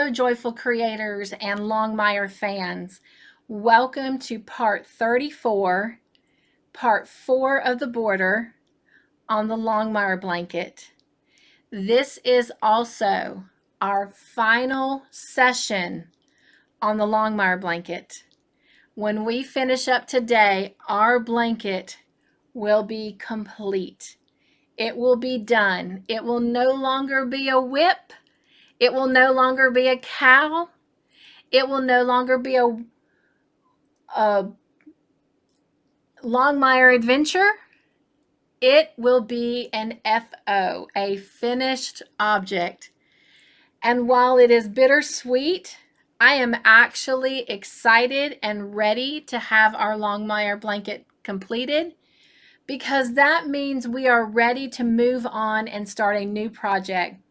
Hello, joyful creators and Longmire fans. Welcome to part 34, part 4 of the border on the Longmire blanket. This is also our final session on the Longmire blanket. When we finish up today, our blanket will be complete. It will be done. It will no longer be a whip. It will no longer be a cowl. It will no longer be a Longmire adventure. It will be an FO, a finished object. And while it is bittersweet, I am actually excited and ready to have our Longmire blanket completed, because that means we are ready to move on and start a new project.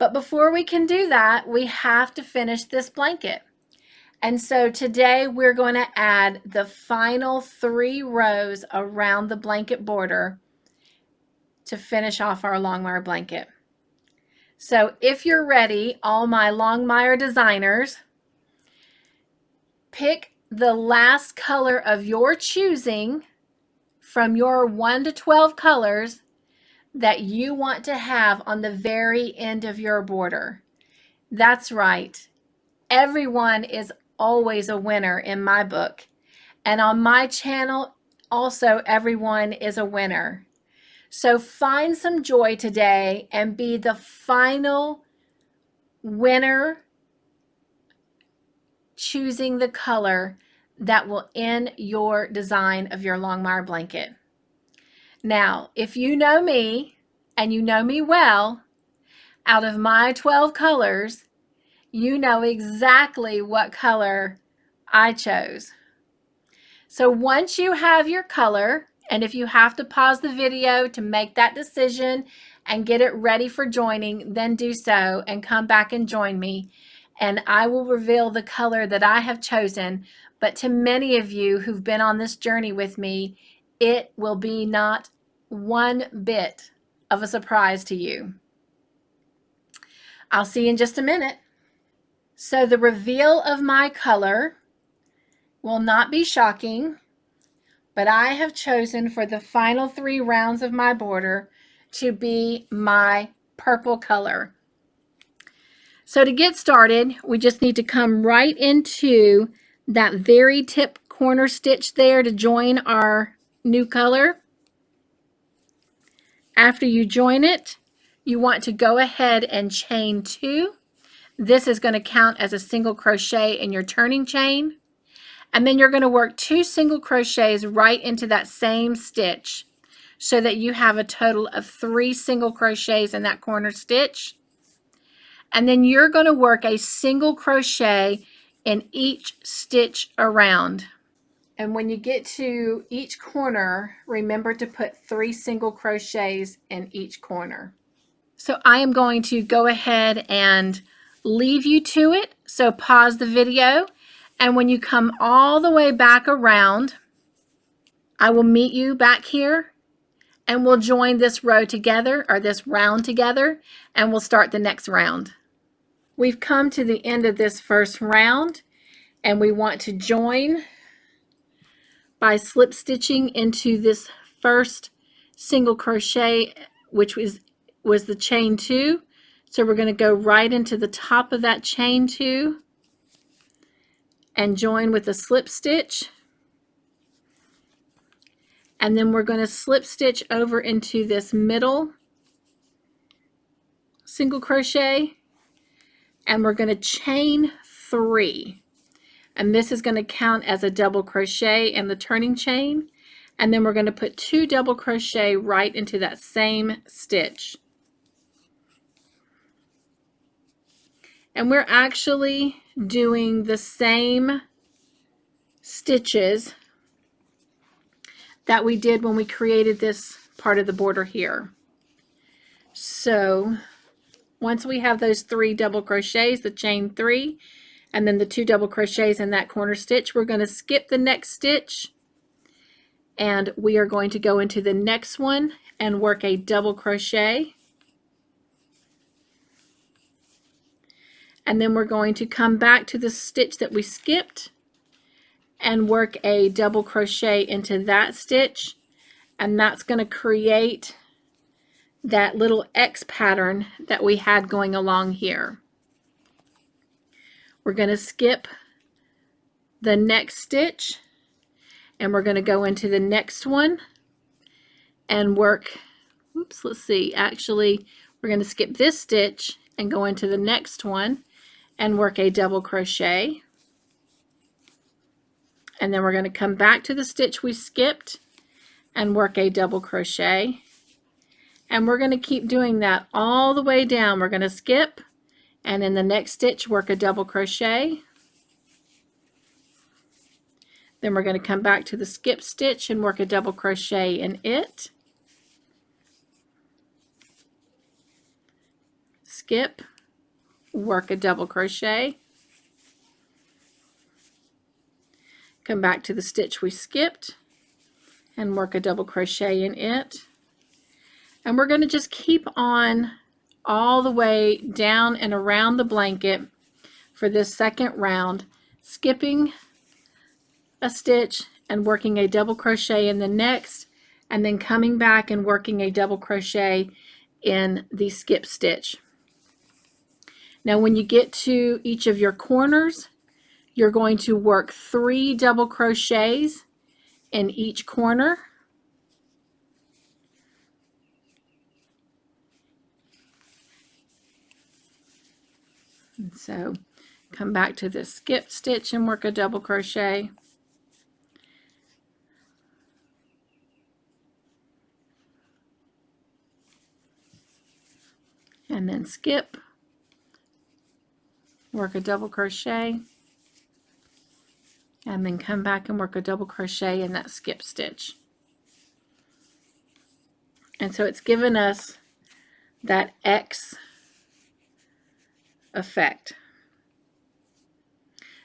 But before we can do that, we have to finish this blanket. And so today we're going to add the final 3 rows around the blanket border to finish off our Longmire blanket. So if you're ready, all my Longmire designers, pick the last color of your choosing from your 1 to 12 colors that you want to have on the very end of your border. That's right. Everyone is always a winner in my book. And on my channel, also everyone is a winner. So find some joy today and be the final winner, choosing the color that will end your design of your Longmire blanket. Now, if you know me, and you know me well, out of my 12 colors, you know exactly what color I chose. So once you have your color, and if you have to pause the video to make that decision and get it ready for joining, then do so and come back and join me, and I will reveal the color that I have chosen. But to many of you who've been on this journey with me, it will be not one bit of a surprise to you. I'll see you in just a minute. So the reveal of my color will not be shocking, but I have chosen for the final 3 rounds of my border to be my purple color. So to get started, we just need to come right into that very tip corner stitch there to join our new color. After you join it, you want to go ahead and chain 2. This is going to count as a single crochet in your turning chain. And then you're going to work 2 single crochets right into that same stitch so that you have a total of 3 single crochets in that corner stitch. And then you're going to work a single crochet in each stitch around. And when you get to each corner, remember to put 3 single crochets in each corner. So I am going to go ahead and leave you to it. So pause the video, and when you come all the way back around, I will meet you back here and we'll join this row together, or this round together, and we'll start the next round. We've come to the end of this first round, and we want to join by slip stitching into this first single crochet, which was the chain 2. So we're going to go right into the top of that chain 2 and join with a slip stitch. And then we're going to slip stitch over into this middle single crochet, and we're going to chain 3. And this is going to count as a double crochet in the turning chain. And then we're going to put 2 double crochet right into that same stitch. And we're actually doing the same stitches that we did when we created this part of the border here. So once we have those 3 double crochets, the chain 3, and then the 2 double crochets in that corner stitch, we're going to skip the next stitch, and we are going to go into the next one and work a double crochet. and then we're going to come back to the stitch that we skipped and work a double crochet into that stitch, and that's going to create that little X pattern that we had going along here. We're going to skip the next stitch and we're going to go into the next one and work, oops, let's see, actually we're going to skip this stitch and go into the next one and work a double crochet, and then we're going to come back to the stitch we skipped and work a double crochet, and we're going to keep doing that all the way down. We're going to skip and in the next stitch work a double crochet, then we're going to come back to the skip stitch and work a double crochet in it, skip, work a double crochet, come back to the stitch we skipped and work a double crochet in it, and we're going to just keep on all the way down and around the blanket for this second round, skipping a stitch and working a double crochet in the next, and then coming back and working a double crochet in the skip stitch. Now when you get to each of your corners, you're going to work 3 double crochets in each corner. And so come back to the skip stitch and work a double crochet. And then skip, work a double crochet, and then come back and work a double crochet in that skip stitch. And so it's given us that X effect.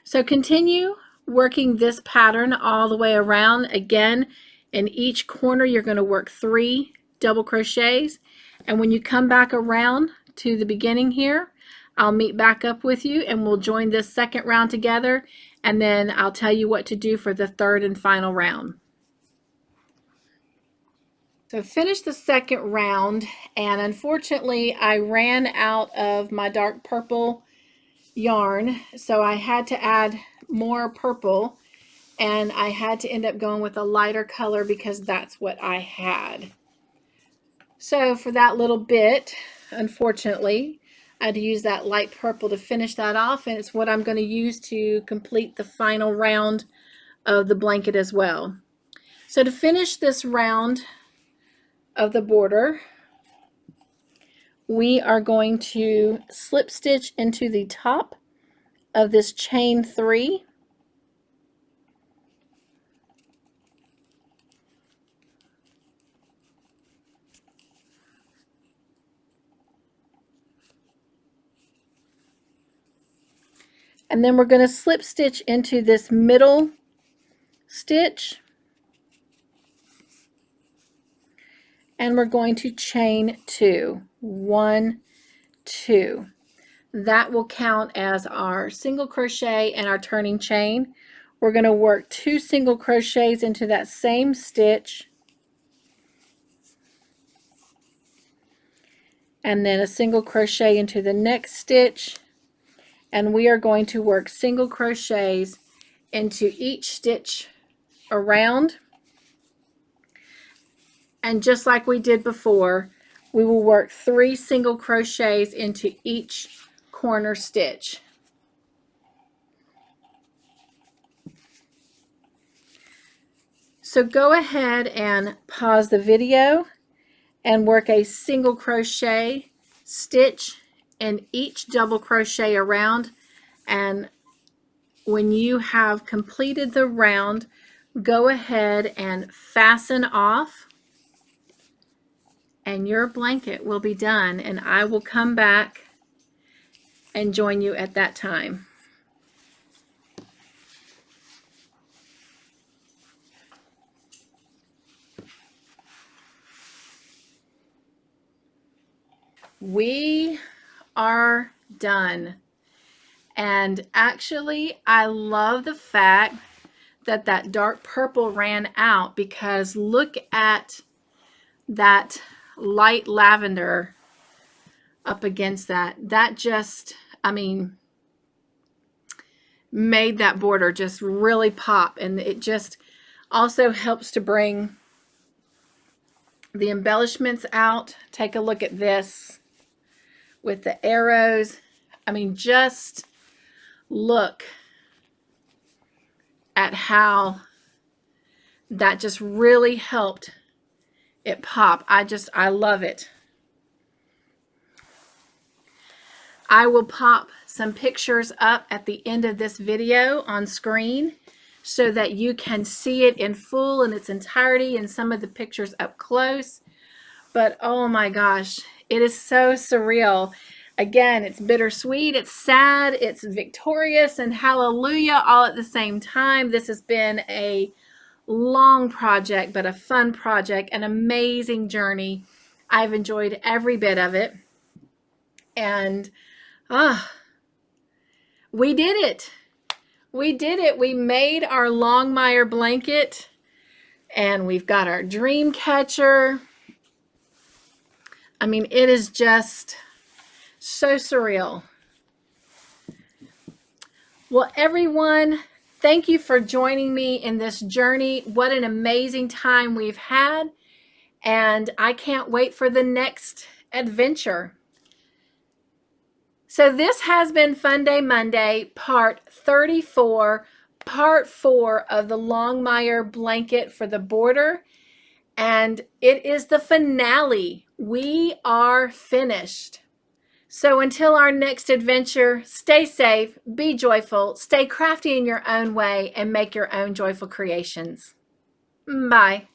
So continue working this pattern all the way around. Again, in each corner you're going to work 3 double crochets, and when you come back around to the beginning here, I'll meet back up with you and we'll join this second round together, and then I'll tell you what to do for the third and final round. So finished the second round, and unfortunately I ran out of my dark purple yarn, so I had to add more purple, and I had to end up going with a lighter color because that's what I had. So for that little bit, unfortunately, I had to use that light purple to finish that off, and it's what I'm going to use to complete the final round of the blanket as well. So to finish this round of the border, we are going to slip stitch into the top of this chain 3, and then we're going to slip stitch into this middle stitch, and we're going to chain 2, 1, 2. That will count as our single crochet and our turning chain. We're going to work 2 single crochets into that same stitch, and then a single crochet into the next stitch, and we are going to work single crochets into each stitch around. And just like we did before, we will work 3 single crochets into each corner stitch. So go ahead and pause the video and work a single crochet stitch in each double crochet around, and when you have completed the round, go ahead and fasten off, and your blanket will be done, and I will come back and join you at that time. We are done. And actually, I love the fact that that dark purple ran out, because look at that light lavender up against that. That just, I mean, made that border just really pop. And it just also helps to bring the embellishments out. Take a look at this with the arrows. I mean, just look at how that just really helped it pop. I love it. I will pop some pictures up at the end of this video on screen so that you can see it in full in its entirety, and some of the pictures up close. But oh my gosh, it is so surreal. Again, it's bittersweet, it's sad, it's victorious, and hallelujah all at the same time. This has been a long project, but a fun project, an amazing journey. I've enjoyed every bit of it. And we did it. We did it. We made our Longmire blanket, and we've got our dream catcher. I mean, it is just so surreal. Well, everyone, thank you for joining me in this journey. What an amazing time we've had, and I can't wait for the next adventure. So this has been Funday Monday, part 34, part 4 of the Longmire blanket for the border. And it is the finale. We are finished. So until our next adventure, stay safe, be joyful, stay crafty in your own way, and make your own joyful creations. Bye.